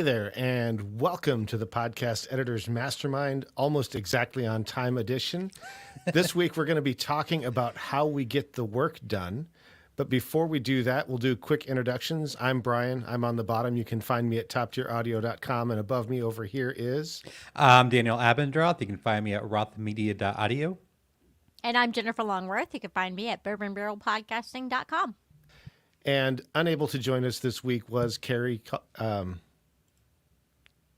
Hey there, and welcome to the Podcast Editor's Mastermind, almost exactly on time edition. This week, we're going to be talking about how we get the work done. But before we do that, we'll do quick introductions. I'm Bryan. I'm on the bottom. You can find me at toptieraudio.com, and above me over here is... I'm Daniel Abendroth. You can find me at rothmedia.audio. And I'm Jennifer Longworth. You can find me at bourbonbarrelpodcasting.com. And unable to join us this week was Carrie...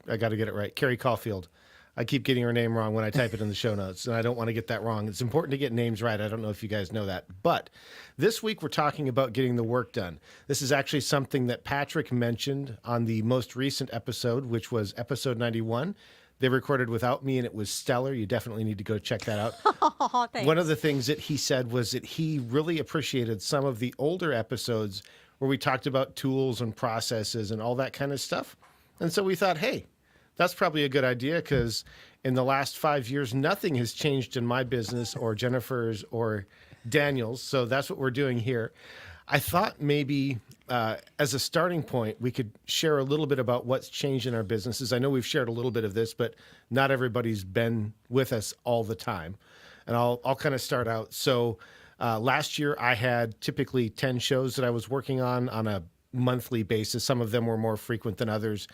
I got to get it right. Carrie Caulfield. I keep getting her name wrong when I type it in the show notes, and I don't want to get that wrong. It's important to get names right. I don't know if you guys know that. But this week we're talking about getting the work done. This is actually something that Patrick mentioned on the most recent episode, which was episode 91. They recorded without me, and it was stellar. You definitely need to go check that out. Oh, thanks. One of the things that he said was that he really appreciated some of the older episodes where we talked about tools and processes and all that kind of stuff. And so we thought, hey, that's probably a good idea because in the last 5 years, nothing has changed in my business or Jennifer's or Daniel's. So that's what we're doing here. I thought maybe as a starting point, we could share a little bit about what's changed in our businesses. I know we've shared a little bit of this, but not everybody's been with us all the time. And I'll kind of start out. So last year, I had typically 10 shows that I was working on a monthly basis. Some of them were more frequent than others.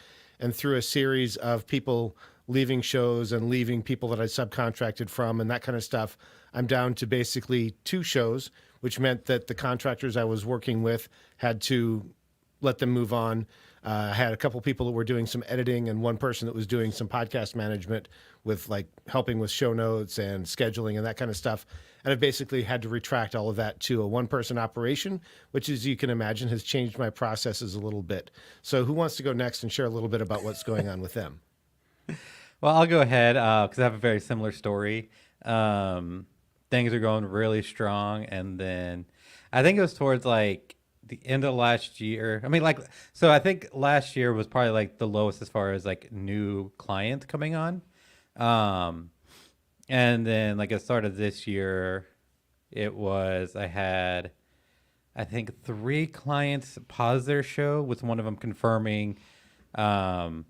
And through a series of people leaving shows and leaving people that I subcontracted from and that kind of stuff, I'm down to basically 2 shows, which meant that the contractors I was working with had to let them move on. I had a couple people that were doing some editing and one person that was doing some podcast management with like helping with show notes and scheduling and that kind of stuff. And I've basically had to retract all of that to a one-person operation, which, as you can imagine, has changed my processes a little bit. So who wants to go next and share a little bit about what's going on with them? Well, I'll go ahead because I have a very similar story. Things are going really strong. And then I think it was towards like the end of last year. I mean, so I think last year was probably like the lowest as far as like new clients coming on. And then like at the start of this year, I had, I think 3 clients pause their show with one of them confirming that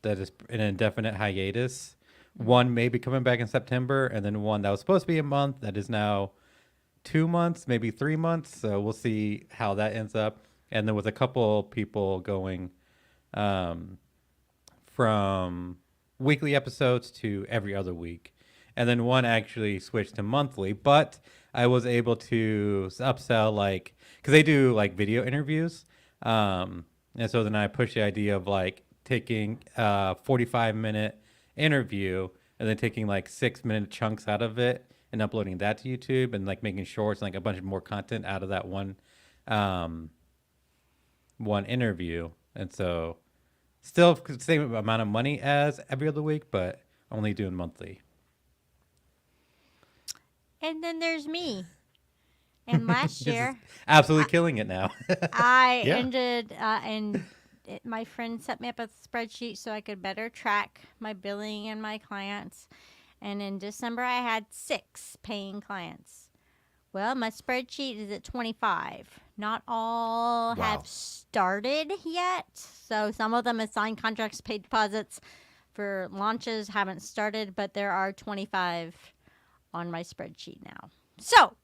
is an indefinite hiatus. One may be coming back in September, and then one that was supposed to be a month that is now 2 months, maybe 3 months. So we'll see how that ends up. And then with a couple people going from weekly episodes to every other week. And then one actually switched to monthly, but I was able to upsell because they do like video interviews. And so then I pushed the idea of like taking a 45-minute interview and then taking like 6-minute chunks out of it and uploading that to YouTube and like making shorts and like a bunch of more content out of that one interview. And so still the same amount of money as every other week, but only doing monthly. And then there's me. And last year, absolutely killing it now. I ended, my friend set me up a spreadsheet so I could better track my billing and my clients. And in December, I had 6 paying clients. Well, my spreadsheet is at 25. Not all have started yet. So some of them have signed contracts, paid deposits for launches, haven't started, but there are 25 on my spreadsheet now. So,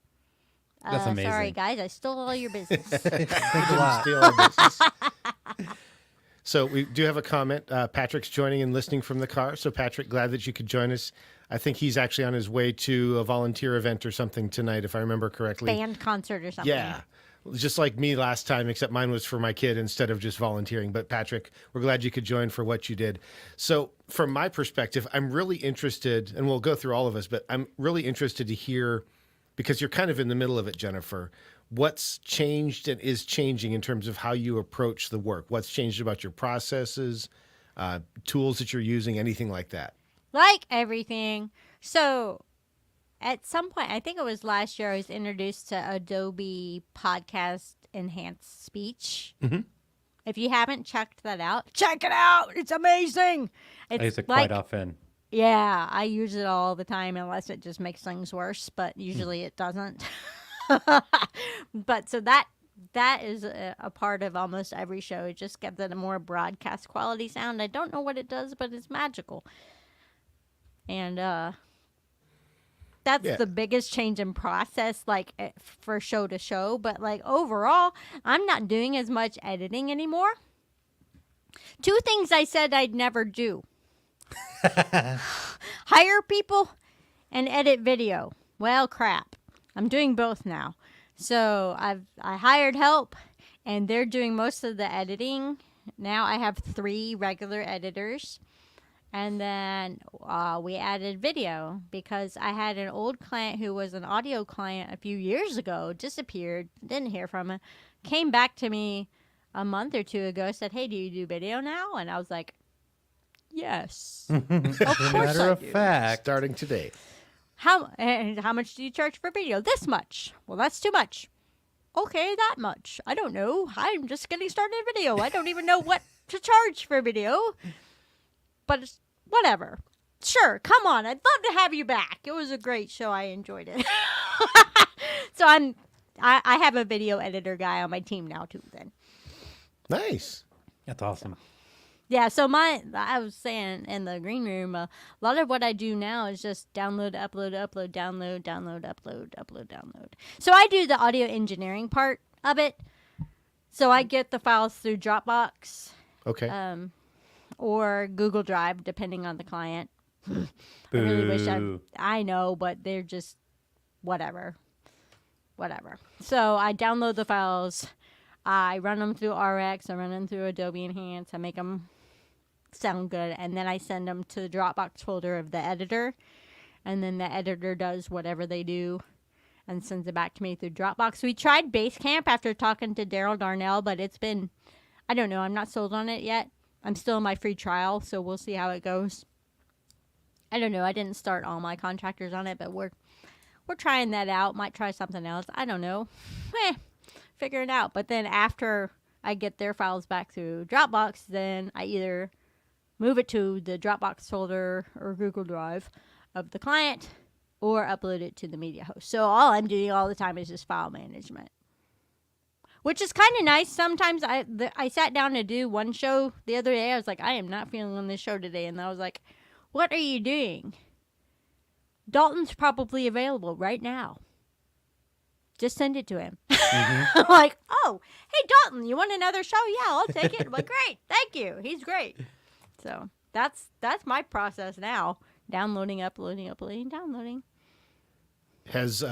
that's amazing. Sorry, guys. I stole all your business. Thanks a lot. Steal our business. So we do have a comment. Patrick's joining and listening from the car. So Patrick, glad that you could join us. I think he's actually on his way to a volunteer event or something tonight, if I remember correctly. Band concert or something. Yeah. Just like me last time, except mine was for my kid instead of just volunteering. But Patrick, we're glad you could join for what you did. So from my perspective, I'm really interested, and we'll go through all of us, but I'm really interested to hear, because you're kind of in the middle of it, Jennifer, what's changed and is changing in terms of how you approach the work. What's changed about your processes, tools that you're using, anything like that? Like everything. So at some point, I think it was last year, I was introduced to Adobe Podcast Enhanced Speech. Mm-hmm. If you haven't checked that out, check it out. It's amazing. I use it quite often. Yeah, I use it all the time unless it just makes things worse, but usually it doesn't. But so that that is a part of almost every show. It just gives it a more broadcast quality sound. I don't know what it does, but it's magical. And that's Yeah. the biggest change in process, like for show to show. But like overall, I'm not doing as much editing anymore. Two things I said I'd never do: hire people and edit video. Well, crap. I'm doing both now. So I hired help, and they're doing most of the editing. Now I have 3 regular editors. And then we added video because I had an old client who was an audio client a few years ago, disappeared, didn't hear from him, came back to me a month or 2 ago, said, "Hey, do you do video now?" And I was like, "Yes, of As a course matter I of do." fact, Starting today. How much do you charge for video? This much. Well, that's too much. Okay, that much. I don't know. I'm just getting started in video. I don't even know what to charge for video. But it's whatever. Sure, come on. I'd love to have you back. It was a great show. I enjoyed it. So I have a video editor guy on my team now too then. Nice. that's awesome. Yeah, so I was saying in the green room, a lot of what I do now is just download, upload, upload, download, download, upload, upload, download. So I do the audio engineering part of it. So I get the files through Dropbox Okay. or Google Drive, depending on the client. I really wish Boo. I know, but they're just whatever. So I download the files. I run them through RX. I run them through Adobe Enhance. I make them sound good, and then I send them to the Dropbox folder of the editor, and then the editor does whatever they do and sends it back to me through Dropbox. We tried Basecamp after talking to Daryl Darnell, but it's been, I don't know, I'm not sold on it yet. I'm still in my free trial, so we'll see how it goes. I don't know. I didn't start all my contractors on it, but we're trying that out. Might try something else. I don't know. Figure it out. But then after I get their files back through Dropbox, then I either move it to the Dropbox folder or Google Drive of the client or upload it to the media host. So all I'm doing all the time is just file management, which is kind of nice. Sometimes I sat down to do one show the other day. I was like, I am not feeling this show today. And I was like, what are you doing? Dalton's probably available right now. Just send it to him. Mm-hmm. I'm like, oh, hey, Dalton, you want another show? Yeah, I'll take it. I'm like, great. Thank you. He's great. So that's my process now. Downloading, uploading, downloading. Has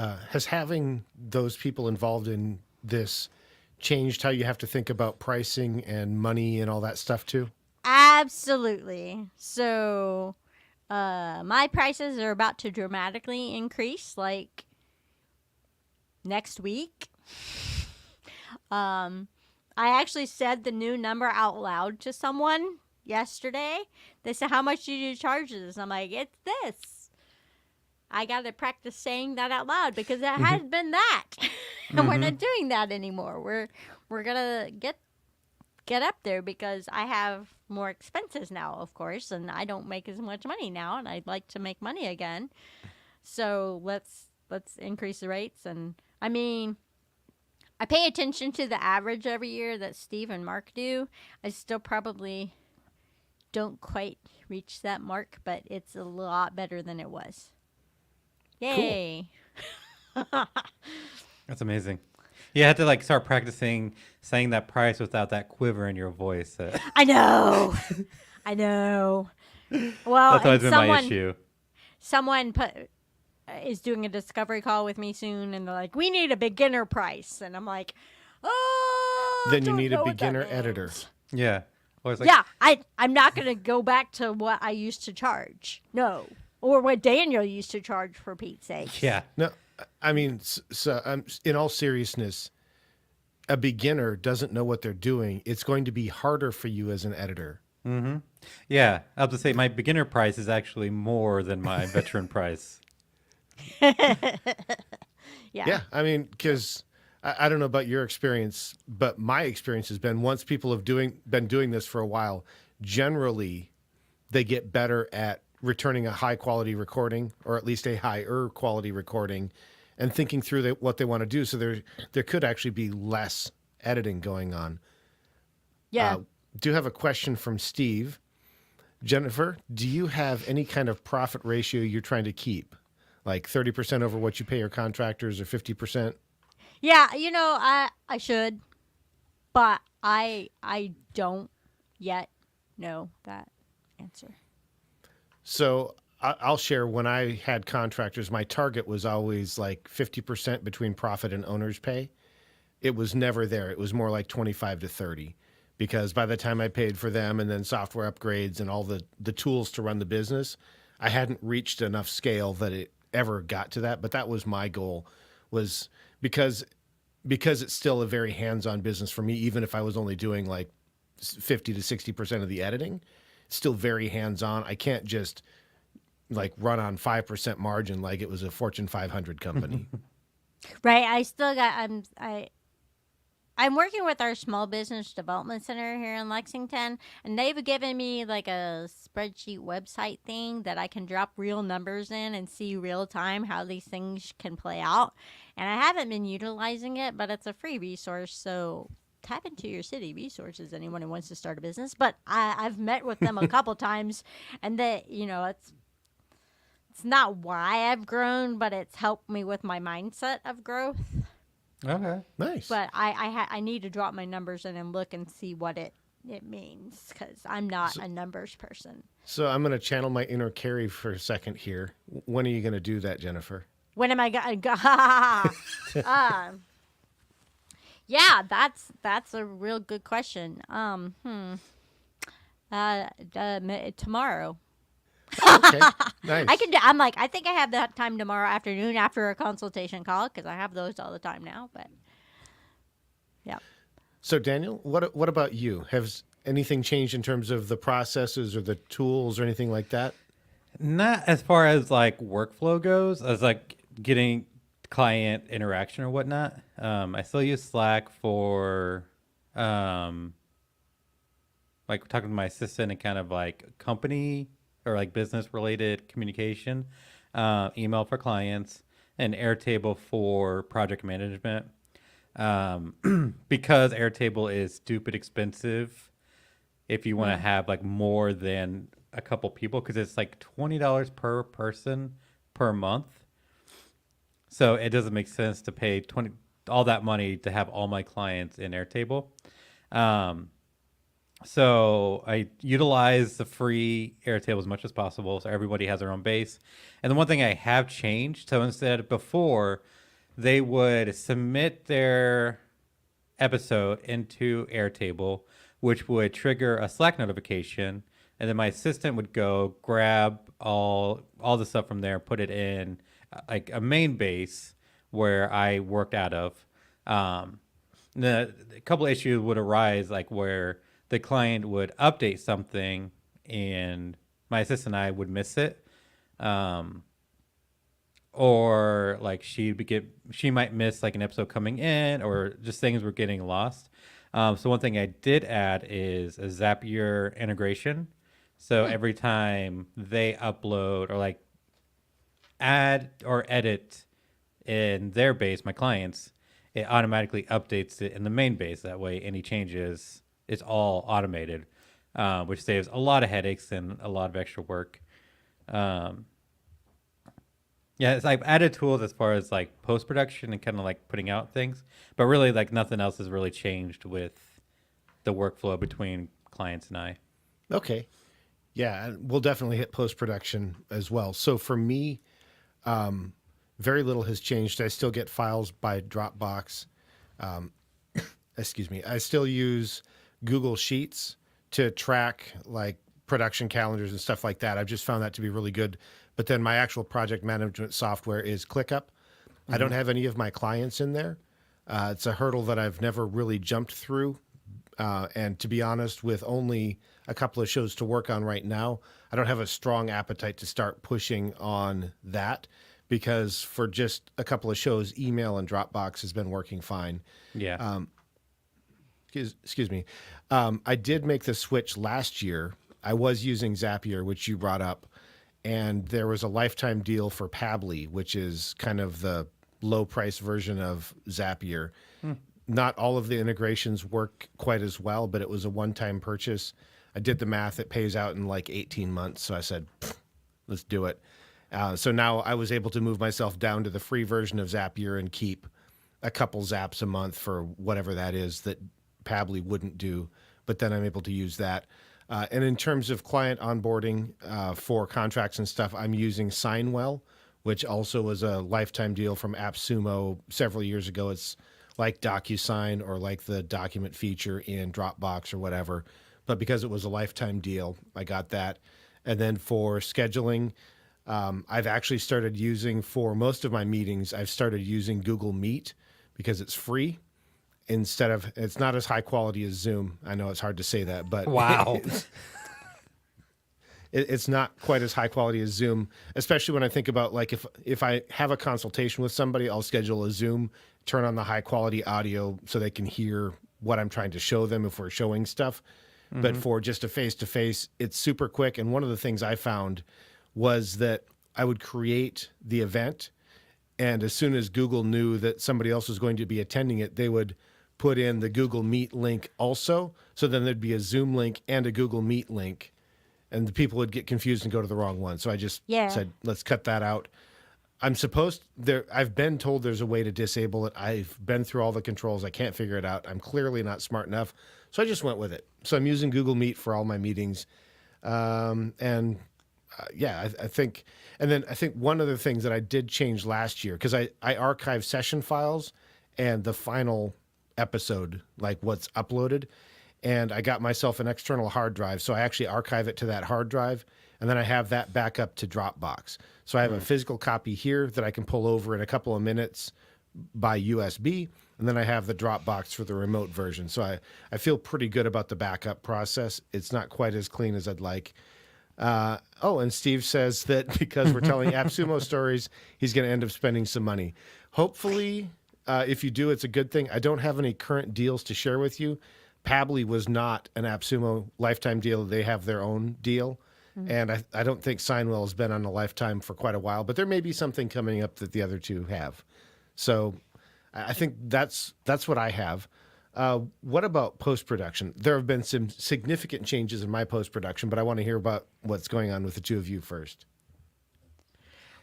having those people involved in this changed how you have to think about pricing and money and all that stuff too? Absolutely. So my prices are about to dramatically increase, like next week. I actually said the new number out loud to someone yesterday. They said, "How much do you charge this?" I'm like, "It's this." I got to practice saying that out loud because it has been that. And we're not doing that anymore. We're gonna get up there because I have more expenses now, of course, and I don't make as much money now, and I'd like to make money again. So let's increase the rates. And I mean, I pay attention to the average every year that Steve and Mark do. I still probably don't quite reach that mark, but it's a lot better than it was. Yay. That's amazing. You had to like start practicing saying that price without that quiver in your voice. I know. I know. Well, That's always and been my issue. someone is doing a discovery call with me soon, and they're like, "We need a beginner price," and I'm like, "Oh." Then you don't need know a what that beginner editor. means." Yeah. Or it's like, Yeah, I'm not gonna go back to what I used to charge. No, or what Daniel used to charge, for Pete's sake. Yeah. No, I mean, in all seriousness, a beginner doesn't know what they're doing. It's going to be harder for you as an editor. Mm-hmm. Yeah. I have to say my beginner price is actually more than my veteran price. Yeah, I mean, because I don't know about your experience, but my experience has been once people have been doing this for a while, generally they get better at returning a high quality recording, or at least a higher quality recording, and thinking through what they want to do. So there could actually be less editing going on. Yeah. Do have a question from Steve. Jennifer, do you have any kind of profit ratio you're trying to keep? Like 30% over what you pay your contractors or 50%? Yeah, I should, but I don't yet know that answer. So I'll share, when I had contractors, my target was always like 50% between profit and owner's pay. It was never there. It was more like 25 to 30, because by the time I paid for them and then software upgrades and all the tools to run the business, I hadn't reached enough scale that it ever got to that. But that was my goal, was because it's still a very hands-on business for me, even if I was only doing like 50 to 60% of the editing, it's still very hands-on. I can't just like run on 5% margin like it was a Fortune 500 company. Right. I still got. I'm working with our small business development center here in Lexington, and they've given me like a spreadsheet website thing that I can drop real numbers in and see real time how these things can play out. And I haven't been utilizing it, but it's a free resource, so tap into your city resources, anyone who wants to start a business. But I've met with them a couple times, and it's not why I've grown, but it's helped me with my mindset of growth. Okay. Nice. But I need to drop my numbers in and look and see what it means, because I'm not a numbers person. So I'm going to channel my inner Carrie for a second here. When are you going to do that, Jennifer? When am I going? Yeah, that's a real good question. Tomorrow. Okay, nice. I think I have that time tomorrow afternoon after a consultation call, because I have those all the time now. But yeah. So Daniel, what about you? Has anything changed in terms of the processes or the tools or anything like that? Not as far as like workflow goes, as like getting client interaction or whatnot. I still use Slack for like talking to my assistant and kind of like company or like business related communication, email for clients, and Airtable for project management. Because Airtable is stupid expensive if you want to have like more than a couple people, because it's like $20 per person per month. So it doesn't make sense to pay all that money to have all my clients in Airtable. So I utilize the free Airtable as much as possible, so everybody has their own base. And the one thing I have changed, so instead before, they would submit their episode into Airtable, which would trigger a Slack notification, and then my assistant would go grab all the stuff from there, put it in like a main base where I worked out of. A couple of issues would arise, like where the client would update something and my assistant and I would miss it. Or like she might miss like an episode coming in, or just things were getting lost. So one thing I did add is a Zapier integration. So every time they upload or like add or edit in their base, my clients, it automatically updates it in the main base. That way any changes, it's all automated, which saves a lot of headaches and a lot of extra work. Yeah, I've added tools as far as like post-production and kind of like putting out things, but really like nothing else has really changed with the workflow between clients and I. Okay. Yeah, we'll definitely hit post-production as well. So for me, very little has changed. I still get files by Dropbox. Excuse me. I still use Google Sheets to track like production calendars and stuff like that. I've just found that to be really good. But then my actual project management software is ClickUp. I don't have any of my clients in there. It's a hurdle that I've never really jumped through. And to be honest, with only a couple of shows to work on right now, I don't have a strong appetite to start pushing on that, because for just a couple of shows, email and Dropbox has been working fine. Yeah. Excuse me. I did make the switch last year. I was using Zapier, which you brought up, and there was a lifetime deal for Pabbly, which is kind of the low price version of Zapier. Not all of the integrations work quite as well, but it was a one-time purchase. I did the math. It pays out in like 18 months. So I said, let's do it. So now I was able to move myself down to the free version of Zapier and keep a couple zaps a month for whatever that is that Pabbly wouldn't do. But then I'm able to use that. And in terms of client onboarding for contracts and stuff, I'm using Signwell, which also was a lifetime deal from AppSumo several years ago. It's like DocuSign or like the document feature in Dropbox or whatever. But because it was a lifetime deal, I got that. And then for scheduling, I've actually started using, for most of my meetings, I've started using Google Meet because it's free. Instead of, it's not as high quality as Zoom. I know it's hard to say that, but Wow. it's not quite as high quality as Zoom, especially when I think about like if I have a consultation with somebody, I'll schedule a Zoom, turn on the high quality audio so they can hear what I'm trying to show them if we're showing stuff. But for just a face-to-face, it's super quick. And one of the things I found was that I would create the event, and as soon as Google knew that somebody else was going to be attending it, they would put in the Google Meet link also. So then there'd be a Zoom link and a Google Meet link, and the people would get confused and go to the wrong one. So I just said, let's cut that out. I've been told there's a way to disable it. I've been through all the controls. I can't figure it out. I'm clearly not smart enough. So I just went with it. So I'm using Google Meet for all my meetings. I think one of the things that I did change last year, because I archive session files and the final episode, like what's uploaded, and I got myself an external hard drive. So I actually archive it to that hard drive, and then I have that back up to Dropbox. So I have a physical copy here that I can pull over in a couple of minutes by USB, and then I have the Dropbox for the remote version. So I feel pretty good about the backup process. It's not quite as clean as I'd like. And Steve says that because we're telling AppSumo stories, he's going to end up spending some money. Hopefully, if you do, it's a good thing. I don't have any current deals to share with you. Pabbly was not an AppSumo lifetime deal. They have their own deal. And I don't think Signwell has been on a lifetime for quite a while, but there may be something coming up that the other two have. So I think that's what I have. What about post-production? There have been some significant changes in my post-production, but I want to hear about what's going on with the two of you first.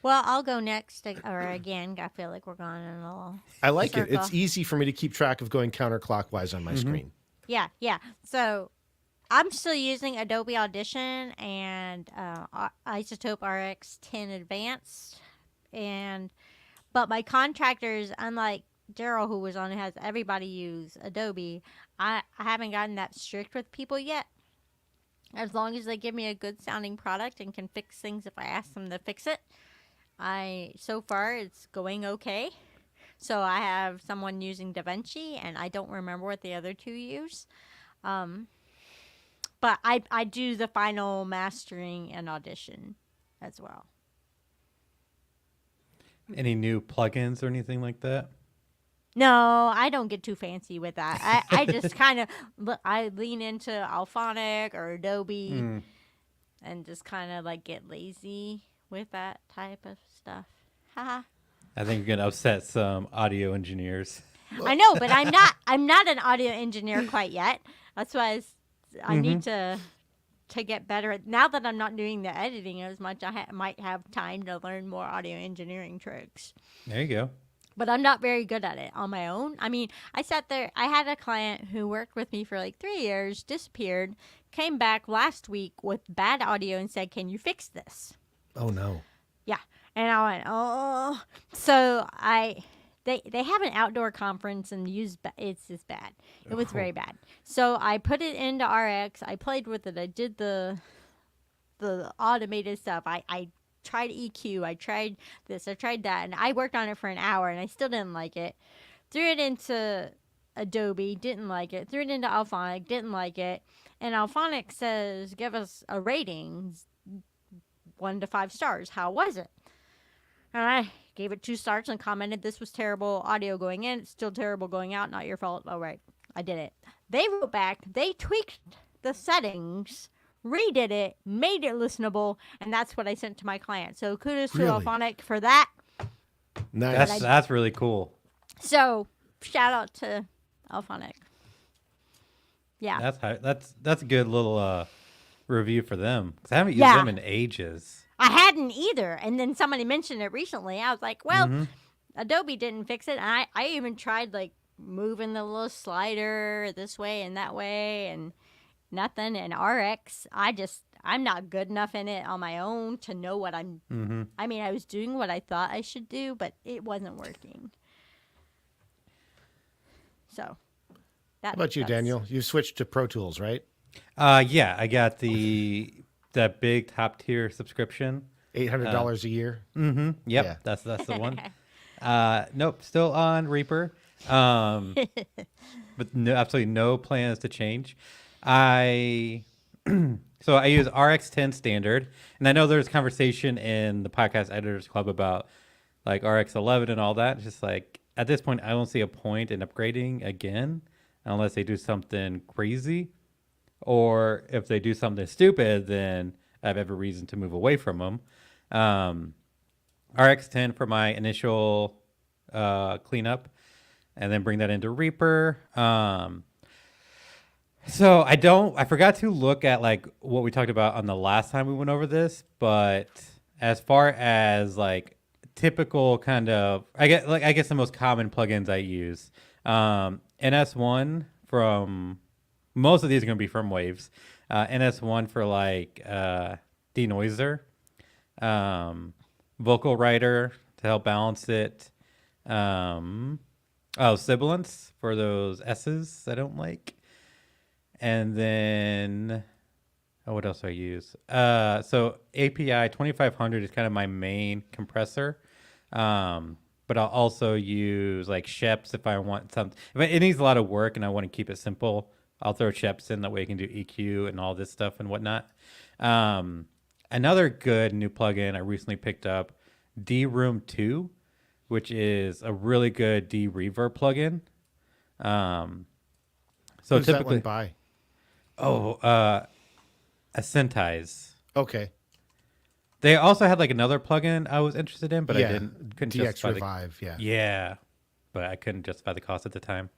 Well, I'll go next, or again, I feel like we're going in a little I like it. circle. It's easy for me to keep track of going counterclockwise on my screen. Yeah. So I'm still using Adobe Audition and Isotope RX 10 Advanced, but my contractors, unlike Daryl, who was on, has everybody use Adobe. I haven't gotten that strict with people yet. As long as they give me a good sounding product and can fix things if I ask them to fix it, so far it's going okay. So I have someone using DaVinci, and I don't remember what the other two use. But I do the final mastering and Audition as well. Any new plugins or anything like that? No, I don't get too fancy with that. I just kind of I lean into Alphonic or Adobe and just kind of like get lazy with that type of stuff. Haha. I think you're gonna upset some audio engineers. I know, but I'm not an audio engineer quite yet. That's why I need to get better. Now that I'm not doing the editing as much, I might have time to learn more audio engineering tricks. There you go. But I'm not very good at it on my own. I mean, I sat there. I had a client who worked with me for like 3 years, disappeared, came back last week with bad audio and said, "Can you fix this?" Oh, no. Yeah. And I went, "Oh." So they have an outdoor conference and it's just bad. It was very bad. So I put it into RX. I played with it. I did the automated stuff. I tried EQ. I tried this. I tried that. And I worked on it for an hour and I still didn't like it. Threw it into Adobe. Didn't like it. Threw it into Alphonic. Didn't like it. And Alphonic says, give us a rating, 1 to 5 stars. How was it? And I gave it 2 stars and commented, this was terrible audio going in. It's still terrible going out. Not your fault. All right. I did it. They wrote back. They tweaked the settings, redid it, made it listenable, and that's what I sent to my client. So kudos to Really? Alphonic for that. Nice. That's really cool. So shout out to Alphonic. Yeah. That's a good little review for them, because I haven't used Yeah. them in ages. I hadn't either. And then somebody mentioned it recently. I was like, well, Adobe didn't fix it. And I even tried like moving the little slider this way and that way and nothing. And RX, I'm not good enough in it on my own to know what I'm. I mean, I was doing what I thought I should do, but it wasn't working. So. How about you, Daniel? You switched to Pro Tools, right? Yeah, I got that big top tier subscription. $800 a year. Yep, Yeah. that's the one. Nope, still on Reaper. But absolutely no plans to change. So I use RX10 standard, and I know there's conversation in the Podcast Editors Club about like RX11 and all that. It's just like at this point, I don't see a point in upgrading again unless they do something crazy, or if they do something stupid, then I have every reason to move away from them. RX10 for my initial cleanup, and then bring that into Reaper. So I forgot to look at like what we talked about on the last time we went over this, but as far as like typical kind of, I guess the most common plugins I use, NS1 from, most of these are going to be from Waves, NS1 for like denoiser, vocal writer to help balance it, sibilance for those S's I don't like. And then, what else do I use? So API 2500 is kind of my main compressor. But I'll also use like Sheps if I want something. If it needs a lot of work and I want to keep it simple, I'll throw Sheps in. That way I can do EQ and all this stuff and whatnot. Another good new plugin I recently picked up, D-Room 2, which is a really good D-Reverb plugin. So Who's typically, that one by? Ascentize. Okay. They also had like another plugin I was interested in, but Yeah, couldn't DX justify Revive. Yeah. Yeah, but I couldn't justify the cost at the time.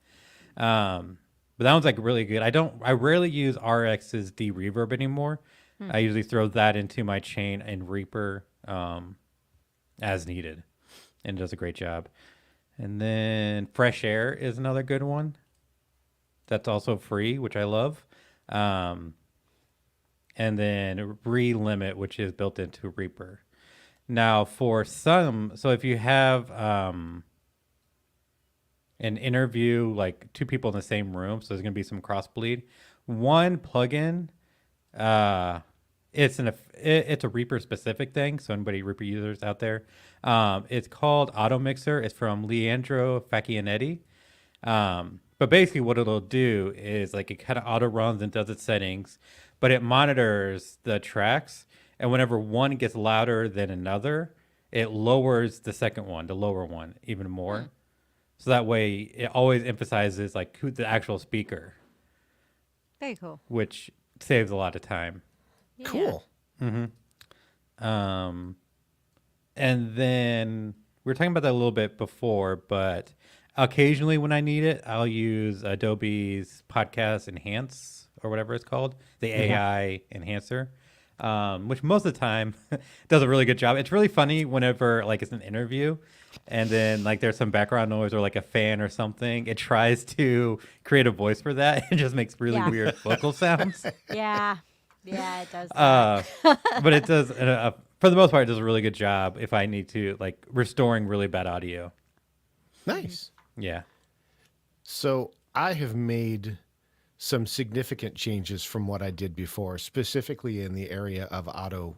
But that one's like really good. I rarely use RX's D Reverb anymore. I usually throw that into my chain in Reaper as needed, and it does a great job. And then Fresh Air is another good one. That's also free, which I love. And then Relimit, which is built into Reaper. Now, for some, so if you have an interview, like two people in the same room, so there's going to be some crossbleed. One plugin, it's a Reaper specific thing. So anybody Reaper users out there, it's called Auto Mixer. It's from Leandro Facchionetti. But basically, what it'll do is like it kind of auto runs and does its settings, but it monitors the tracks, and whenever one gets louder than another, it lowers the second one, the lower one, even more. So that way, it always emphasizes like who the actual speaker, Very cool. which saves a lot of time. Yeah. Cool. And then we were talking about that a little bit before, but occasionally when I need it, I'll use Adobe's Podcast Enhance or whatever it's called, the AI enhancer, which most of the time does a really good job. It's really funny whenever like it's an interview and then like there's some background noise or like a fan or something. It tries to create a voice for that. It just makes really weird vocal sounds. Yeah. Yeah, it does. That. But it does, for the most part, it does a really good job if I need to, like, restoring really bad audio. Nice. Yeah. So I have made some significant changes from what I did before, specifically in the area of audio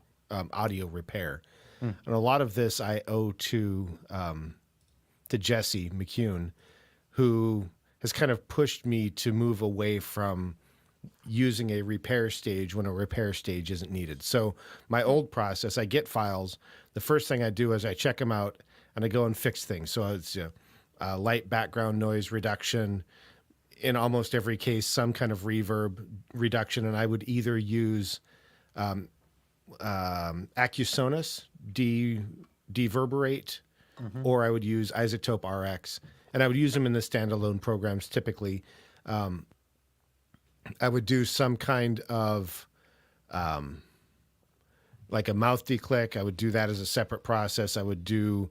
repair. And a lot of this I owe to Jesse McCune, who has kind of pushed me to move away from using a repair stage when a repair stage isn't needed. So my old process, I get files. The first thing I do is I check them out and I go and fix things. So it's light background noise reduction, in almost every case, some kind of reverb reduction. And I would either use Acusonus, deverberate or I would use Isotope RX, and I would use them in the standalone programs typically. I would do some kind of like a mouth declick. I would do that as a separate process. I would do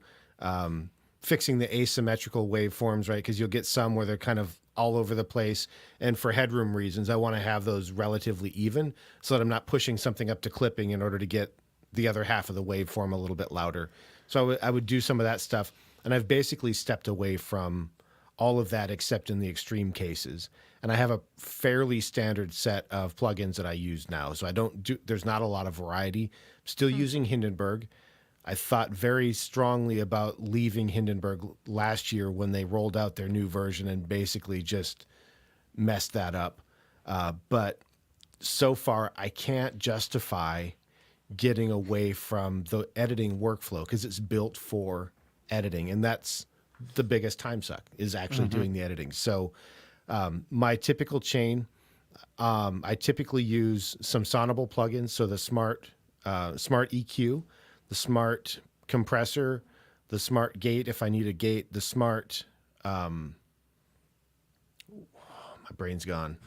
fixing the asymmetrical waveforms, right? Because you'll get some where they're kind of all over the place. And for headroom reasons, I want to have those relatively even so that I'm not pushing something up to clipping in order to get the other half of the waveform a little bit louder. So I would do some of that stuff. And I've basically stepped away from all of that except in the extreme cases. And I have a fairly standard set of plugins that I use now. So there's not a lot of variety. I'm still using Hindenburg. I thought very strongly about leaving Hindenburg last year when they rolled out their new version and basically just messed that up. But so far, I can't justify getting away from the editing workflow because it's built for editing. And that's the biggest time suck is actually doing the editing. So my typical chain, I typically use some Sonable plugins. So the smart EQ, the smart compressor, the smart gate if I need a gate, the smart my brain's gone.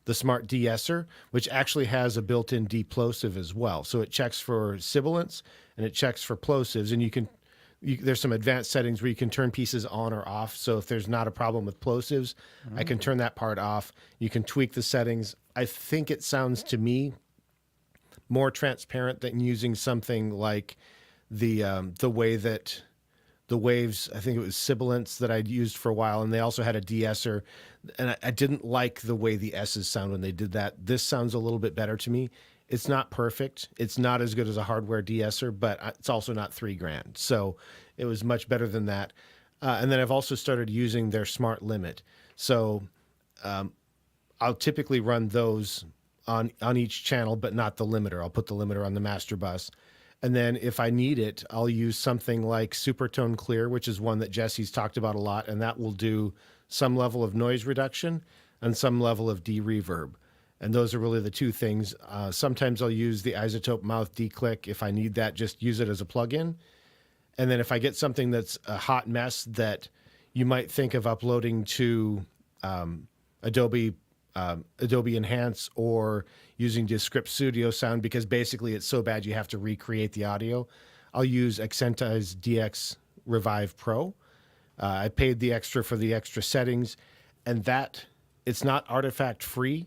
The smart de-esser, which actually has a built-in deplosive as well. So it checks for sibilants and it checks for plosives, and there's some advanced settings where you can turn pieces on or off. So if there's not a problem with plosives, I can turn that part off. You can tweak the settings. I think it sounds to me more transparent than using something like the way that the waves, I think it was sibilants that I'd used for a while, and they also had a de-esser, and I didn't like the way the S's sound when they did that. This sounds a little bit better to me. It's not perfect. It's not as good as a hardware de-esser, but it's also not $3,000. So it was much better than that. And then I've also started using their smart limit. So I'll typically run those on each channel, but not the limiter. I'll put the limiter on the master bus. And then if I need it, I'll use something like Supertone Clear, which is one that Jesse's talked about a lot, and that will do some level of noise reduction and some level of de-reverb. And those are really the two things. Sometimes I'll use the Isotope Mouth Declick. If I need that, just use it as a plugin. And then if I get something that's a hot mess that you might think of uploading to Adobe Enhance or using Descript Studio Sound, because basically it's so bad you have to recreate the audio, I'll use Accentize DX Revive Pro. I paid the extra for the extra settings, and that it's not artifact free,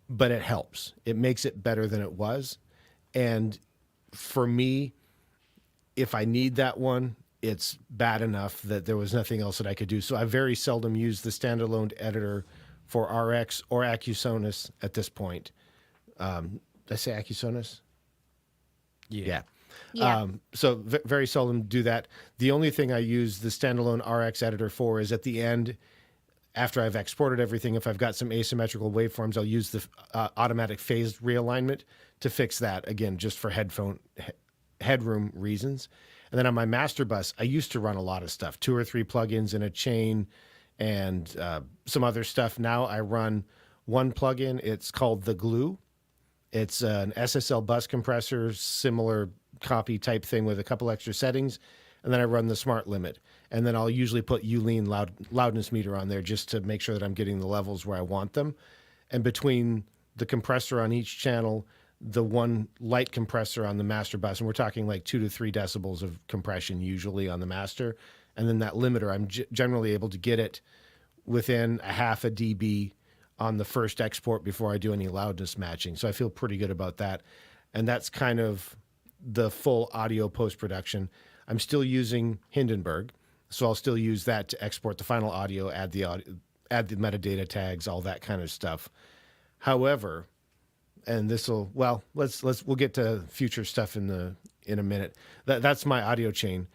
but it helps. It makes it better than it was. And for me, if I need that one, it's bad enough that there was nothing else that I could do. So I very seldom use the standalone editor for RX or Acusonus at this point. Did I say Acusonus? Yeah. Yeah. So very seldom do that. The only thing I use the standalone RX editor for is at the end, after I've exported everything, if I've got some asymmetrical waveforms, I'll use the automatic phased realignment to fix that, again, just for headroom reasons. And then on my master bus, I used to run a lot of stuff, 2 or 3 plugins in a chain and some other stuff. Now I run one plugin. It's called The Glue. It's an SSL bus compressor, similar copy type thing with a couple extra settings. And then I run the smart limit. And then I'll usually put Ulean loudness meter on there just to make sure that I'm getting the levels where I want them. And between the compressor on each channel, the one light compressor on the master bus, and we're talking like 2 to 3 decibels of compression usually on the master. And then that limiter, I'm generally able to get it within a half a dB on the first export before I do any loudness matching. So I feel pretty good about that. And that's kind of the full audio post-production. I'm still using Hindenburg, so I'll still use that to export the final audio, add the metadata tags, all that kind of stuff. However, and we'll get to future stuff in a minute. That's my audio chain.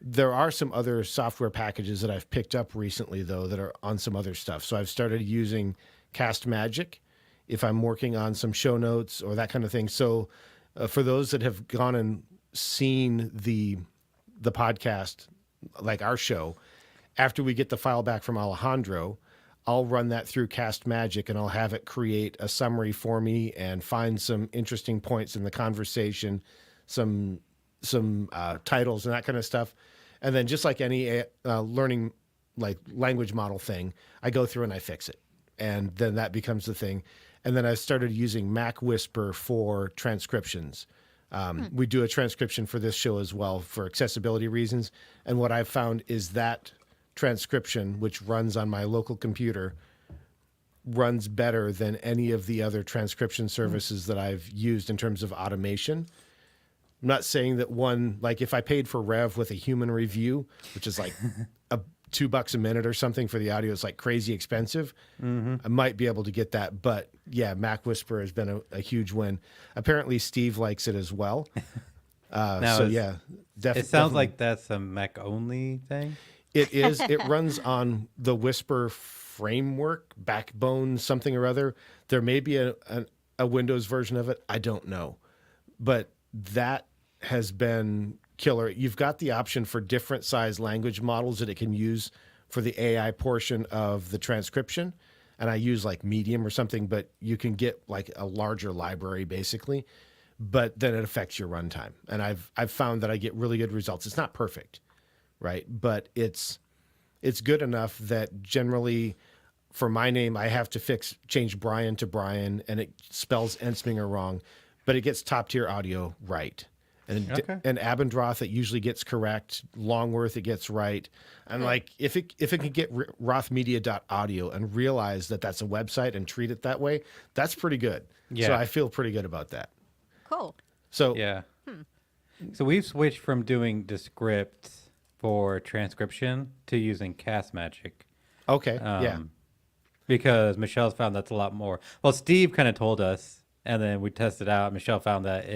There are some other software packages that I've picked up recently, though, that are on some other stuff. So I've started using Cast Magic if I'm working on some show notes or that kind of thing. So for those that have gone and seen the podcast, like our show, after we get the file back from Alejandro, I'll run that through Cast Magic and I'll have it create a summary for me and find some interesting points in the conversation, some titles and that kind of stuff. And then just like any learning like language model thing, I go through and I fix it. And then that becomes the thing. And then I started using Mac Whisper for transcriptions. We do a transcription for this show as well for accessibility reasons. And what I've found is that transcription, which runs on my local computer, runs better than any of the other transcription services that I've used in terms of automation. I'm not saying that one, like if I paid for Rev with a human review, which is like $2 a minute or something for the audio, it's like crazy expensive. I might be able to get that. But yeah, Mac Whisper has been a huge win. Apparently Steve likes it as well. So yeah, it sounds like that's a Mac only thing. It is. It runs on the Whisper framework, backbone, something or other. There may be a Windows version of it. I don't know. But that has been killer. You've got the option for different size language models that it can use for the AI portion of the transcription. And I use like medium or something, but you can get like a larger library basically. But then it affects your runtime. And I've found that I get really good results. It's not perfect, right? But it's good enough that generally for my name, I have to change Bryan to Bryan, and it spells Ensminger wrong, but it gets top tier audio right. And Abendroth, it usually gets correct. Longworth, it gets right. And like, if it can get rothmedia.audio and realize that that's a website and treat it that way, that's pretty good. Yeah. So I feel pretty good about that. Cool. So Yeah. So we've switched from doing Descript for transcription to using Cast Magic. okay, yeah. Because Michelle's found that's a lot more. Well, Steve kind of told us, and then we tested out. Michelle found that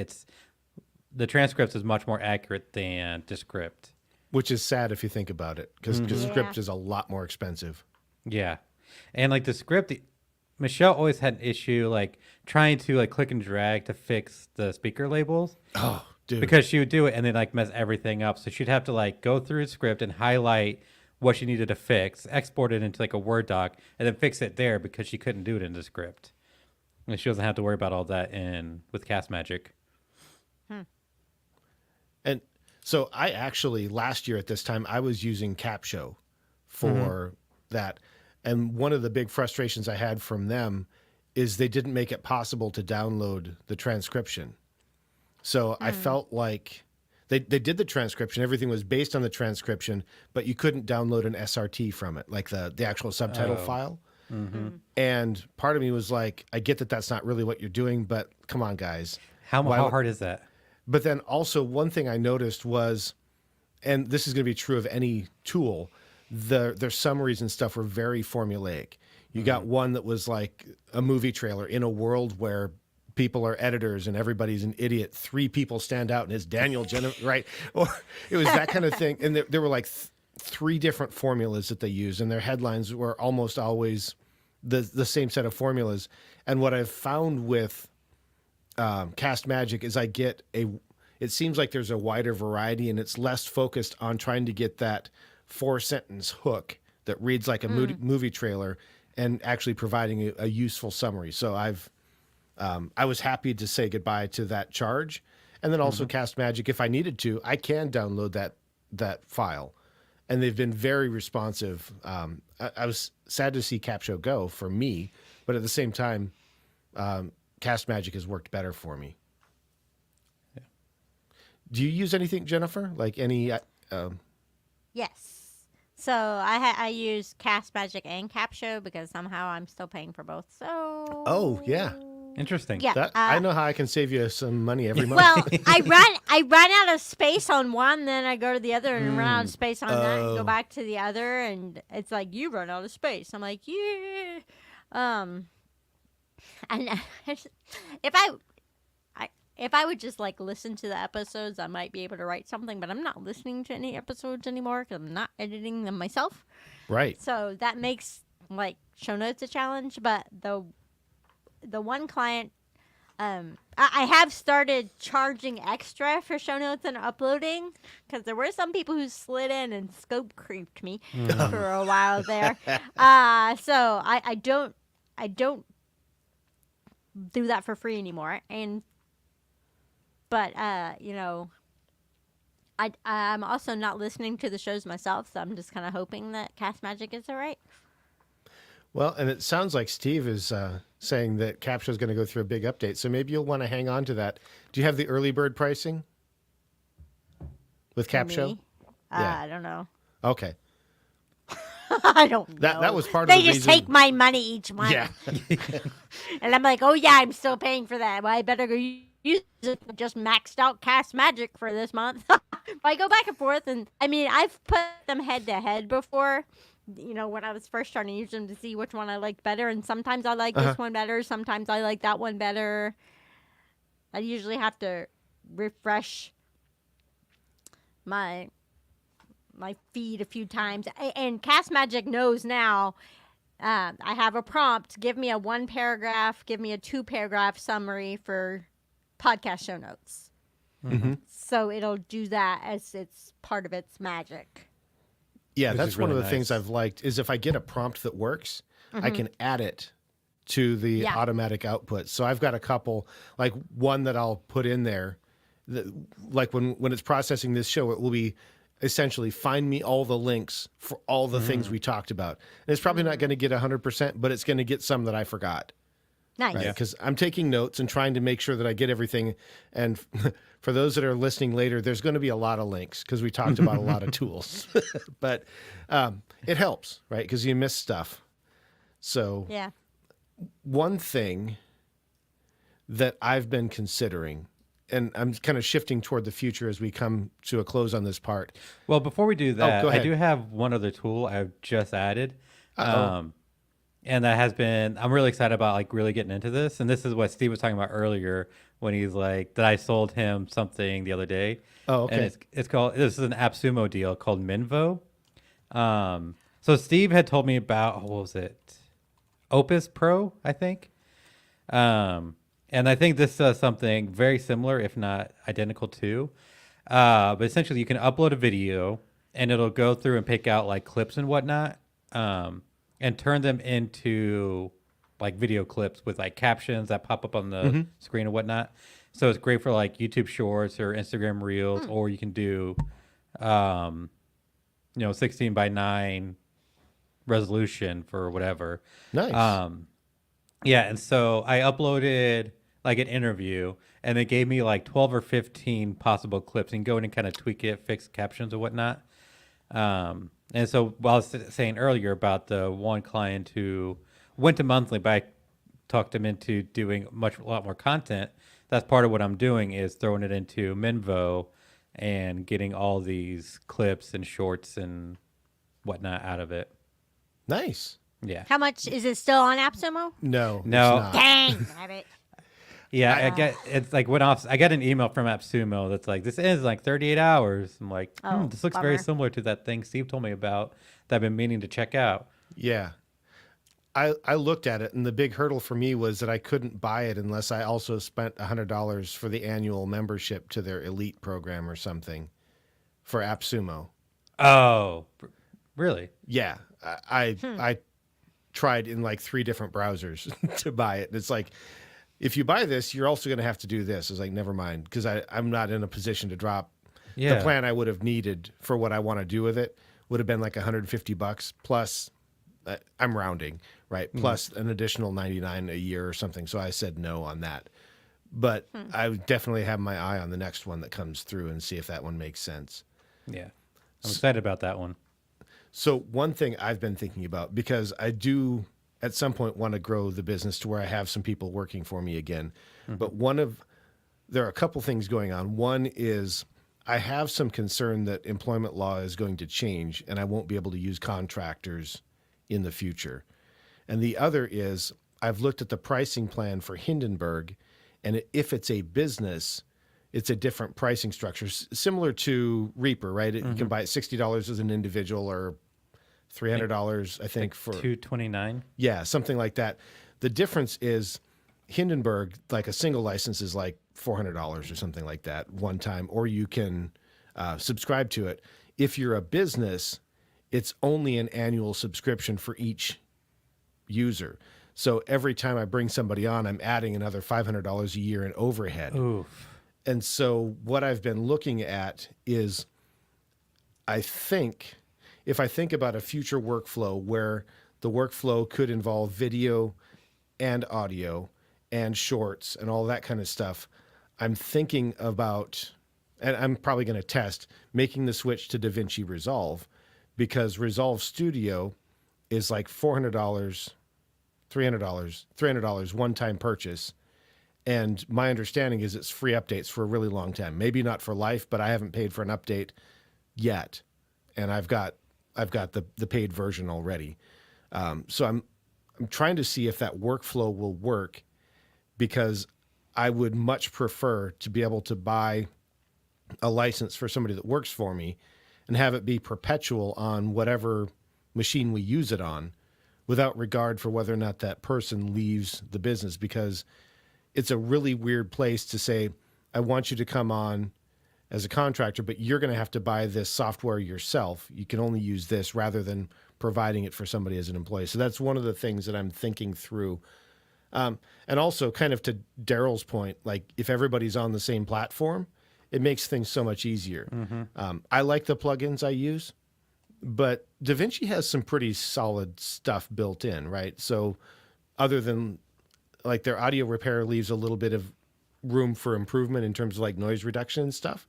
the transcripts is much more accurate than Descript. Which is sad if you think about it, because Descript is a lot more expensive. Yeah. And like Descript, Michelle always had an issue like trying to like click and drag to fix the speaker labels. Oh, dude. Because she would do it and then like mess everything up. So she'd have to like go through a script and highlight what she needed to fix, export it into like a Word doc, and then fix it there because she couldn't do it in the script. And she doesn't have to worry about all that with Cast Magic. And so I actually, last year at this time, I was using CapShow for that. And one of the big frustrations I had from them is they didn't make it possible to download the transcription. So I felt like they did the transcription. Everything was based on the transcription, but you couldn't download an SRT from it, like the actual subtitle file. And part of me was like, I get that that's not really what you're doing, but come on, guys. How hard is that? But then also one thing I noticed was, and this is going to be true of any tool, their summaries and stuff were very formulaic. You got one that was like a movie trailer in a world where people are editors and everybody's an idiot. 3 people stand out and it's Daniel right? Or it was that kind of thing. And there were like 3 different formulas that they used, and their headlines were almost always the same set of formulas. And what I've found with Cast Magic is it seems like there's a wider variety, and it's less focused on trying to get that 4-sentence hook that reads like a movie trailer and actually providing a useful summary. So I was happy to say goodbye to that charge. And then also Cast Magic, if I needed to, I can download that file. And they've been very responsive. I was sad to see CapShow go for me, but at the same time, Cast Magic has worked better for me. Yeah. Do you use anything, Jennifer? Like any? Yes. So I use Cast Magic and CapShow because somehow I'm still paying for both. So. Oh yeah. Interesting. Yeah. I know how I can save you some money every month. Well, I run out of space on one, then I go to the other and run out of space on that, and go back to the other, and it's like you run out of space. I'm like, yeah. And if I would just like listen to the episodes, I might be able to write something. But I'm not listening to any episodes anymore because I'm not editing them myself. Right. So that makes like show notes a challenge. But the one client, I have started charging extra for show notes and uploading because there were some people who slid in and scope creeped me for a while there. So I don't do that for free anymore. But I'm also not listening to the shows myself, so I'm just kind of hoping that Cast Magic is all right. Well, and it sounds like Steve is saying that Capshaw is going to go through a big update. So maybe you'll want to hang on to that. Do you have the early bird pricing with For Capshaw? me, Yeah. I don't know. Okay. I don't know. That was part They of the just reason. take my money each month. Yeah. And I'm like, oh yeah, I'm still paying for that. Well, I better go use it. Just maxed out Cast Magic for this month. I go back and forth, and I mean, I've put them head to head before. You know, when I was first starting to use them to see which one I liked better, and sometimes I like this one better, sometimes I like that one better. I usually have to refresh my feed a few times, and Cast Magic knows now. I have a prompt. Give me a 1 paragraph. Give me a 2 paragraph summary for podcast show notes. Mm-hmm. So it'll do that as it's part of its magic. Yeah, Which that's is one of really the things nice. I've liked is if I get a prompt that works, I can add it to the Yeah. automatic output. So I've got a couple, like one that I'll put in there, that, like when it's processing this show, it will be essentially find me all the links for all the things we talked about. And it's probably not going to get 100%, but it's going to get some that I forgot. Nice. Right, because I'm taking notes and trying to make sure that I get everything. And for those that are listening later, there's going to be a lot of links because we talked about a lot of tools. But it helps, right? Because you miss stuff. So Yeah. one thing that I've been considering, and I'm kind of shifting toward the future as we come to a close on this part. Well, before we do that, go I ahead. do have one other tool I've just added. Uh-oh. And that has been, I'm really excited about like really getting into this. And this is what Steve was talking about earlier when he's like, that I sold him something the other day. Oh, okay. And it's called, this is an AppSumo deal called Minvo. So Steve had told me about, what was it? Opus Pro, I think. And I think this does something very similar, if not identical to. But essentially, you can upload a video, and it'll go through and pick out like clips and whatnot, and turn them into like video clips with like captions that pop up on the screen and whatnot. So it's great for like YouTube Shorts or Instagram Reels, or you can do, 16:9 resolution for whatever. Nice. Yeah, and so I uploaded like an interview, and it gave me like 12 or 15 possible clips, and go in and kind of tweak it, fix captions and whatnot. And so while I was saying earlier about the one client who went to monthly, but I talked him into doing a lot more content. That's part of what I'm doing is throwing it into Minvo and getting all these clips and shorts and whatnot out of it. Nice. Yeah. How much is it still on AppSumo? No. No. It's not. Dang, rabbit. Yeah, I get it's like went off. I got an email from AppSumo that's like, this ends in like 38 hours. I'm like, Oh, this looks very bummer. similar to that thing Steve told me about that I've been meaning to check out. Yeah. I looked at it, and the big hurdle for me was that I couldn't buy it unless I also spent $100 for the annual membership to their elite program or something for AppSumo. Oh, really? Yeah. I tried in like 3 different browsers to buy it. And it's like, if you buy this, you're also going to have to do this. I was like, never mind, because I'm not in a position to drop. Yeah. The plan I would have needed for what I want to do with it would have been like $150 plus, I'm rounding, right? Plus an additional $99 a year or something. So I said no on that. But I would definitely have my eye on the next one that comes through and see if that one makes sense. Yeah. I'm excited about that one. So one thing I've been thinking about, because I do at some point want to grow the business to where I have some people working for me again. But there are a couple things going on. One is I have some concern that employment law is going to change and I won't be able to use contractors in the future. And the other is I've looked at the pricing plan for Hindenburg, and if it's a business, it's a different pricing structure, similar to Reaper, right? You can buy it $60 as an individual or $300, I think, for $229. yeah, something like that. The difference is Hindenburg, like a single license, is like $400 or something like that one time, or you can subscribe to it. If you're a business, it's only an annual subscription for each user. So every time I bring somebody on, I'm adding another $500 a year in overhead. Oof. And so what I've been looking at is, I think, if I think about a future workflow where the workflow could involve video and audio and shorts and all that kind of stuff, I'm thinking about, and I'm probably going to test making the switch to DaVinci Resolve, because Resolve Studio is like $400, $300 one-time purchase. And my understanding is it's free updates for a really long time. Maybe not for life, but I haven't paid for an update yet. And I've got the paid version already. So I'm trying to see if that workflow will work, because I would much prefer to be able to buy a license for somebody that works for me and have it be perpetual on whatever machine we use it on, without regard for whether or not that person leaves the business, because it's a really weird place to say, I want you to come on as a contractor, but you're going to have to buy this software yourself. You can only use this, rather than providing it for somebody as an employee. So that's one of the things that I'm thinking through. And also, kind of to Daryl's point, like if everybody's on the same platform, it makes things so much easier. I like the plugins I use, but DaVinci has some pretty solid stuff built in, right? So other than like their audio repair leaves a little bit of room for improvement in terms of like noise reduction and stuff,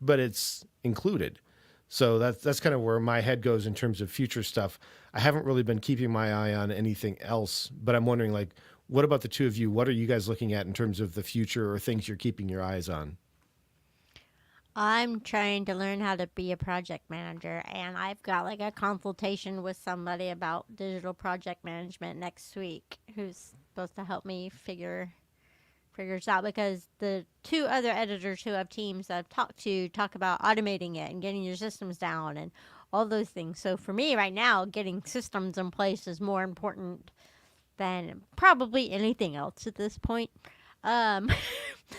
but it's included. So that's kind of where my head goes in terms of future stuff. I haven't really been keeping my eye on anything else, but I'm wondering, like, what about the two of you? What are you guys looking at in terms of the future or things you're keeping your eyes on? I'm trying to learn how to be a project manager, and I've got like a consultation with somebody about digital project management next week, who's supposed to help me figures out, because the two other editors who have teams that I've talked to talk about automating it and getting your systems down and all those things. So for me right now, getting systems in place is more important than probably anything else at this point. Um,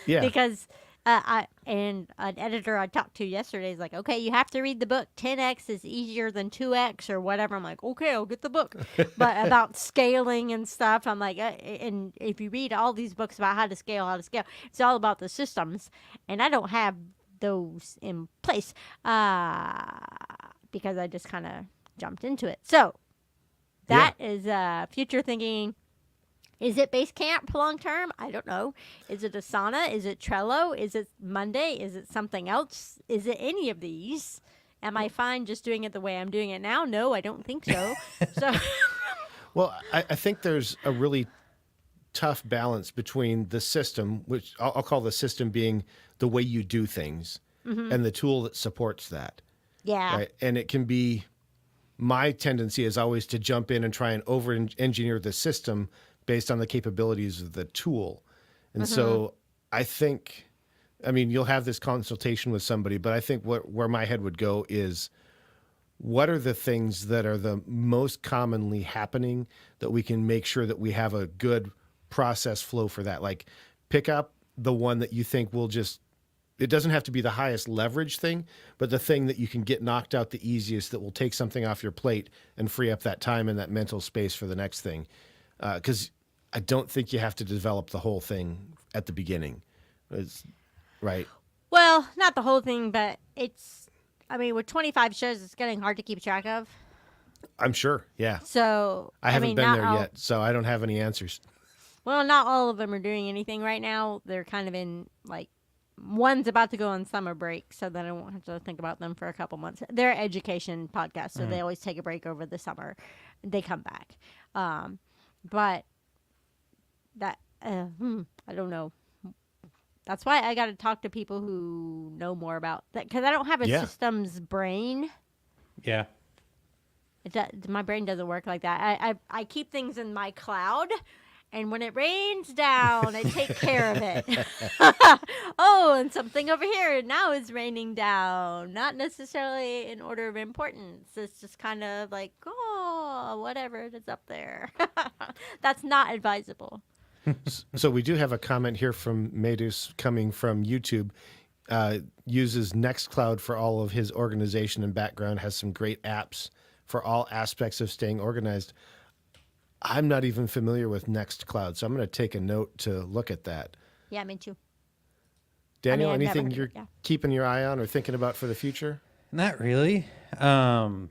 Yeah. because an editor I talked to yesterday is like, okay, you have to read the book. 10x is easier than 2x or whatever. I'm like, okay, I'll get the book. But about scaling and stuff, I'm like, and if you read all these books about how to scale, it's all about the systems, and I don't have those in place because I just kind of jumped into it. So that is future thinking. Is it Basecamp long term? I don't know. Is it Asana? Is it Trello? Is it Monday? Is it something else? Is it any of these? Am I fine just doing it the way I'm doing it now? No, I don't think so. So, Well, I think there's a really tough balance between the system, which I'll call the system being the way you do things, and the tool that supports that. yeah. Right? And it can be, my tendency is always to jump in and try and over-engineer the system based on the capabilities of the tool. And so I think, I mean, you'll have this consultation with somebody, but I think where my head would go is, what are the things that are the most commonly happening that we can make sure that we have a good process flow for that? Like, pick up the one that you think will just, it doesn't have to be the highest leverage thing, but the thing that you can get knocked out the easiest, that will take something off your plate and free up that time and that mental space for the next thing. Because I don't think you have to develop the whole thing at the beginning. Right. Well, not the whole thing, but I mean, with 25 shows, it's getting hard to keep track of. I'm sure. Yeah. So, I haven't mean, been not there all- yet, so I don't have any answers. Well, not all of them are doing anything right now. They're kind of in, like, one's about to go on summer break, so then I won't have to think about them for a couple months. They're education podcasts, so they always take a break over the summer. They come back. But that, I don't know. That's why I got to talk to people who know more about that, because I don't have a systems brain. Yeah. My brain doesn't work like that. I keep things in my cloud, and when it rains down, I take care of it. Oh, and something over here now is raining down. Not necessarily in order of importance. It's just kind of like, oh, whatever it is up there. That's not advisable. So we do have a comment here from Medus coming from YouTube. Uses Nextcloud for all of his organization and background, has some great apps for all aspects of staying organized. I'm not even familiar with Nextcloud, so I'm going to take a note to look at that. Yeah, me too. Daniel, I've never anything heard of you're it, yeah. keeping your eye on or thinking about for the future? Not really. 'Cause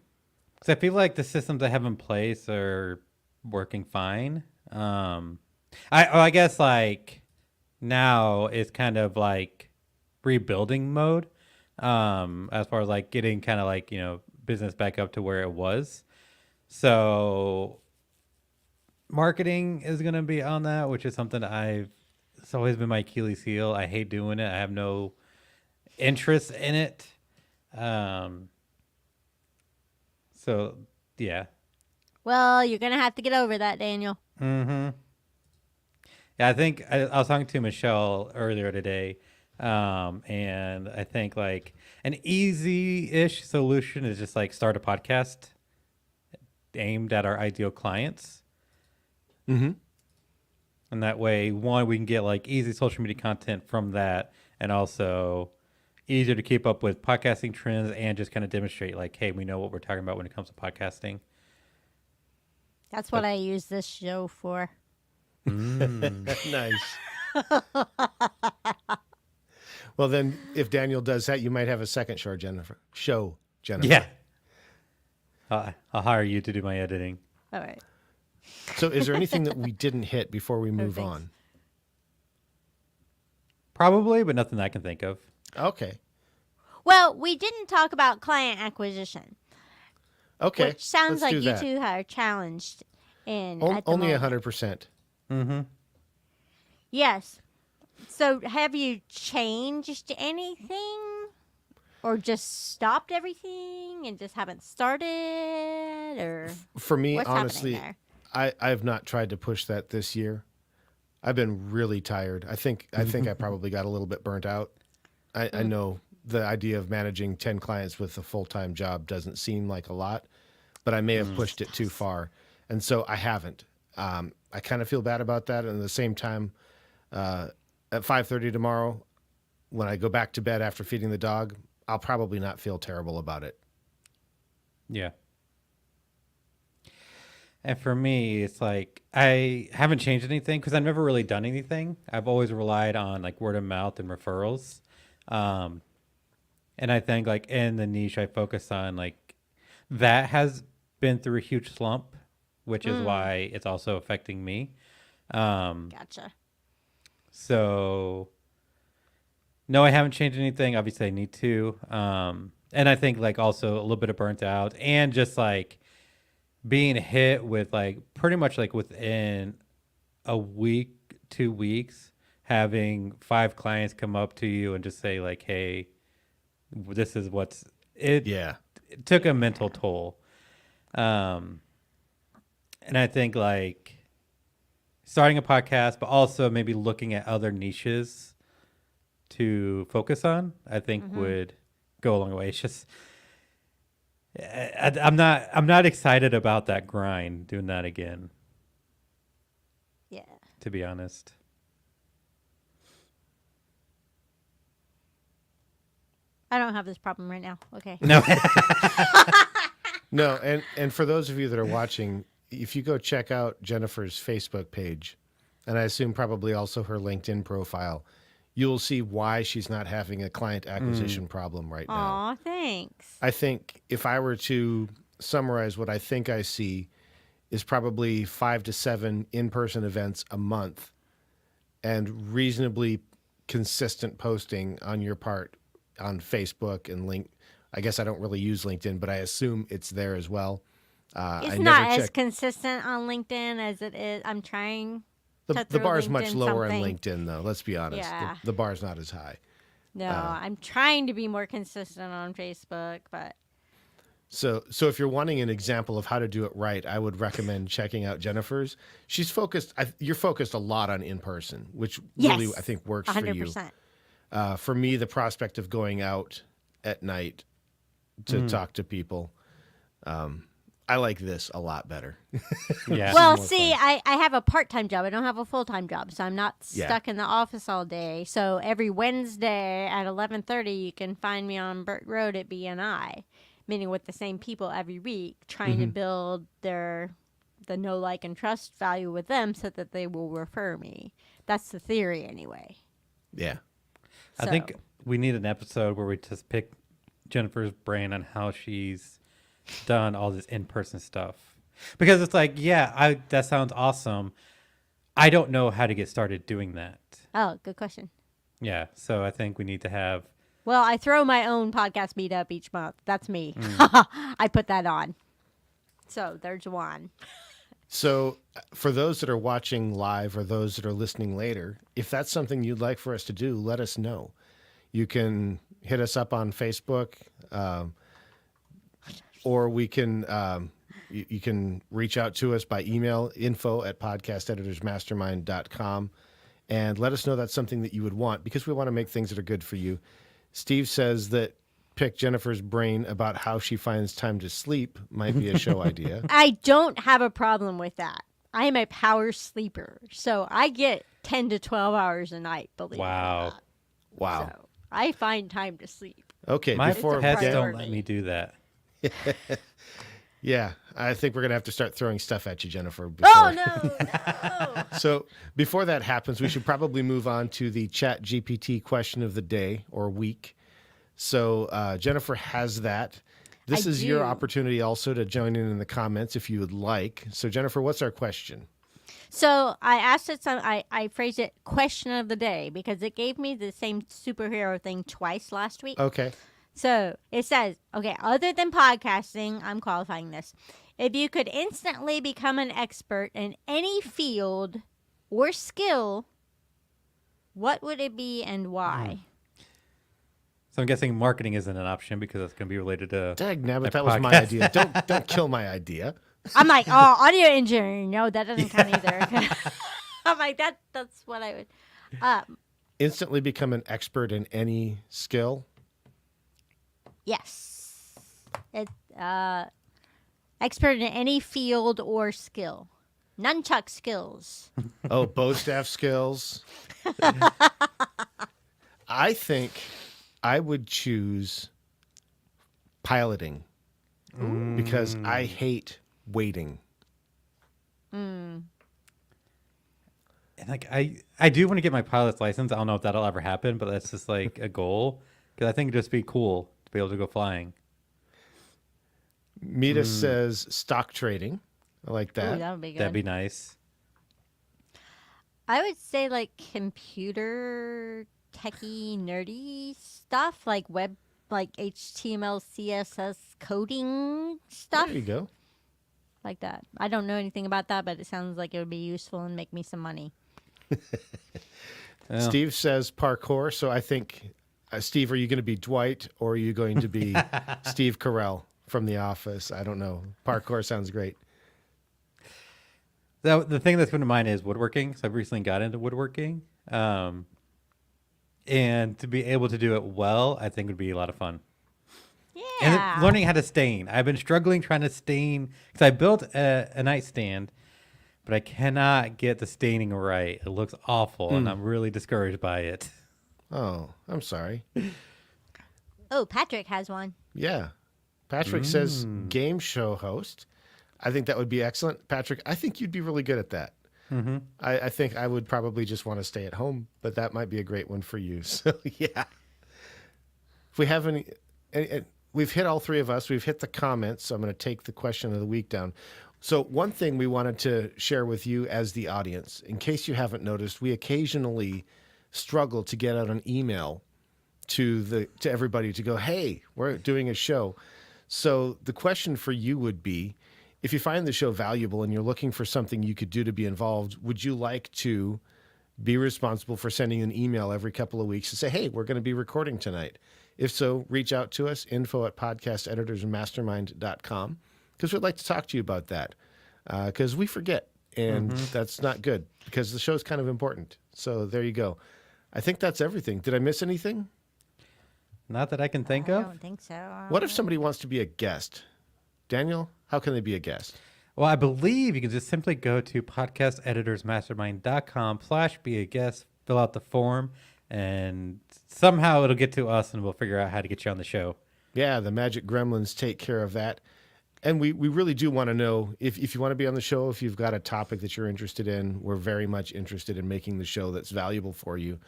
I feel like the systems I have in place are working fine. I guess like now it's kind of like rebuilding mode. As far as like getting kind of like, business back up to where it was. So marketing is going to be on that, which is something it's always been my Achilles heel. I hate doing it. I have no interest in it. So yeah. Well, you're gonna have to get over that, Daniel. Mm-hmm. Yeah, I think I was talking to Michelle earlier today, and I think like an easy-ish solution is just like start a podcast aimed at our ideal clients, Mm-hmm. and that way, one, we can get like easy social media content from that, and also easier to keep up with podcasting trends and just kind of demonstrate like, hey, we know what we're talking about when it comes to podcasting. That's what I use this show for. Nice. Well, then, if Daniel does that, you might have a second show, Jennifer. Yeah. I'll hire you to do my editing. All right. So, is there anything that we didn't hit before we move thanks. on? Probably, but nothing I can think of. Okay. Well, we didn't talk about client acquisition, Okay. which sounds let's like do you that. two are challenged in at the Only moment. 100%. Mm-hmm. Yes. So, have you changed anything, or just stopped everything and just haven't started, or For me, what's honestly, happening there? I've not tried to push that this year. I've been really tired. I think I probably got a little bit burnt out. I know the idea of managing 10 clients with a full-time job doesn't seem like a lot, but I may have pushed it too far. And so I haven't. I kind of feel bad about that. And at the same time, at 5:30 tomorrow, when I go back to bed after feeding the dog, I'll probably not feel terrible about it. Yeah. And for me, it's like I haven't changed anything because I've never really done anything. I've always relied on like word of mouth and referrals. And I think like in the niche I focus on, like that has been through a huge slump, which is why it's also affecting me. Gotcha. So no, I haven't changed anything. Obviously I need to. And I think like also a little bit of burnt out and just like being hit with like pretty much like within a week, 2 weeks, having 5 clients come up to you and just say like, hey, this is it took a mental toll. And I think like starting a podcast, but also maybe looking at other niches to focus on, I think would go a long way. It's just, I'm not excited about that grind, doing that again, Yeah. to be honest. I don't have this problem right now. Okay. No. No, and for those of you that are watching, if you go check out Jennifer's Facebook page, and I assume probably also her LinkedIn profile, you'll see why she's not having a client acquisition problem right now. Aw, thanks. I think if I were to summarize what I think I see is probably 5 to 7 in-person events a month and reasonably consistent posting on your part on Facebook and link. I guess I don't really use LinkedIn, but I assume it's there as well. It's I not never as check. consistent on LinkedIn as it is. I'm trying. The throw bar is much LinkedIn lower something. on LinkedIn, though. Let's be honest. Yeah. The bar's not as high. No, I'm trying to be more consistent on Facebook, but So if you're wanting an example of how to do it right, I would recommend checking out Jennifer's. She's focused. You're focused a lot on in person, which really yes, I think works for you. 100%. For me, the prospect of going out at night to talk to people, I like this a lot better. Yeah. Well, more see, I have a part-time job. I don't have a full-time job, so I'm not Yeah. stuck in the office all day. So every Wednesday at 11:30, you can find me on Burt Road at BNI, meeting with the same people every week, trying to build the know, like, and trust value with them so that they will refer me. That's the theory, anyway. Yeah. I think we need an episode where we just pick Jennifer's brain on how she's done all this in-person stuff. Because it's like, yeah, that sounds awesome. I don't know how to get started doing that. Oh, good question. Yeah, so I think we need to have. Well, I throw my own podcast meetup each month. That's me. I put that on. So there's one. So for those that are watching live or those that are listening later, if that's something you'd like for us to do, let us know. You can hit us up on Facebook, or we can you can reach out to us by email, info@podcasteditorsmastermind.com, and let us know that's something that you would want, because we want to make things that are good for you. Steve says that pick Jennifer's brain about how she finds time to sleep might be a show idea. I don't have a problem with that. I am a power sleeper. So I get 10 to 12 hours a night, believe it or not. Wow. So I find time to sleep. Okay. My before pets priority. don't let me do that. Yeah, I think we're going to have to start throwing stuff at you, Jennifer. Before. Oh, no. So before that happens, we should probably move on to the ChatGPT question of the day or week. So Jennifer has that. This is your opportunity also to join in the comments if you would like. So Jennifer, what's our question? So I asked it I phrased it question of the day because it gave me the same superhero thing twice last week. Okay. So it says, okay, other than podcasting, I'm qualifying this. If you could instantly become an expert in any field or skill, what would it be and why? So I'm guessing marketing isn't an option because that's going to be related to. Dagnabbit, that was my idea. Don't kill my idea. I'm like, oh, audio engineering. No, that doesn't count either. I'm like, that's what I would. Instantly become an expert in any skill. Yes. It expert in any field or skill. Nunchuck skills. Oh, bow staff skills. I think I would choose piloting because I hate waiting. And like I do want to get my pilot's license. I don't know if that'll ever happen, but that's just like a goal because I think it'd just be cool to be able to go flying. Mita says stock trading. I like that. Ooh, that would be good. That'd be nice. I would say like computer techie nerdy stuff like web like HTML CSS coding stuff There you go. like that. I don't know anything about that, but it sounds like it would be useful and make me some money. Well, Steve says parkour. So I think, Steve, are you going to be Dwight or are you going to be Steve Carell from The Office? I don't know. Parkour sounds great. the thing that's coming to mind is woodworking. So I've recently got into woodworking. And to be able to do it well, I think would be a lot of fun. Yeah. And learning how to stain. I've been struggling trying to stain because I built a nightstand, but I cannot get the staining right. It looks awful, and I'm really discouraged by it. Oh, I'm sorry. Oh, Patrick has one. Yeah. Patrick says game show host. I think that would be excellent. Patrick, I think you'd be really good at that. Mm-hmm. I think I would probably just want to stay at home, but that might be a great one for you. So, yeah. If we have any we've hit all three of us. We've hit the comments. So I'm going to take the question of the week down. So one thing we wanted to share with you as the audience, in case you haven't noticed, we occasionally struggle to get out an email to everybody to go, hey, we're doing a show. So the question for you would be, if you find the show valuable and you're looking for something you could do to be involved, would you like to be responsible for sending an email every couple of weeks to say, hey, we're going to be recording tonight? If so, reach out to us, info@podcasteditorsmastermind.com, because we'd like to talk to you about that, because we forget, and that's not good, because the show's kind of important. So there you go. I think that's everything. Did I miss anything? Not that I can think I of. don't think so. What if somebody wants to be a guest? Daniel, how can they be a guest? Well, I believe you can just simply go to podcasteditorsmastermind.com/be a guest, fill out the form, and somehow it'll get to us and we'll figure out how to get you on the show. Yeah, the Magic Gremlins take care of that. And we really do want to know if you want to be on the show, if you've got a topic that you're interested in. We're very much interested in making the show that's valuable for you.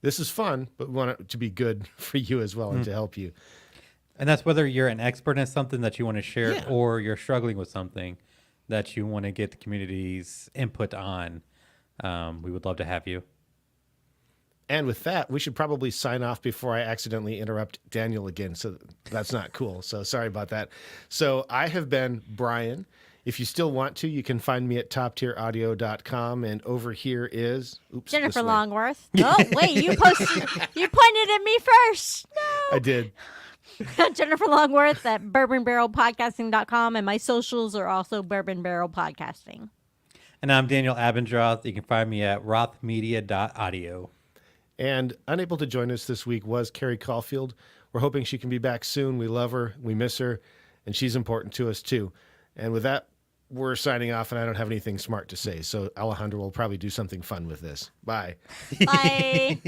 this is fun, but we want it to be good for you as well and to help you. And that's whether you're an expert in something that you want to share Yeah. or you're struggling with something that you want to get the community's input on. We would love to have you. And with that, we should probably sign off before I accidentally interrupt Daniel again. So that's not cool. So sorry about that. So I have been Bryan. If you still want to, you can find me at toptieraudio.com. And over here is Jennifer this way. Longworth. Oh, wait, you pointed at me first. I did. Jennifer Longworth at bourbonbarrelpodcasting.com, and my socials are also Bourbon Barrel Podcasting. And I'm Daniel Abendroth. You can find me at rothmedia.audio. And unable to join us this week was Carrie Caulfield. We're hoping she can be back soon. We love her. We miss her. And she's important to us, too. And with that, we're signing off, and I don't have anything smart to say. So Alejandro will probably do something fun with this. Bye. Bye.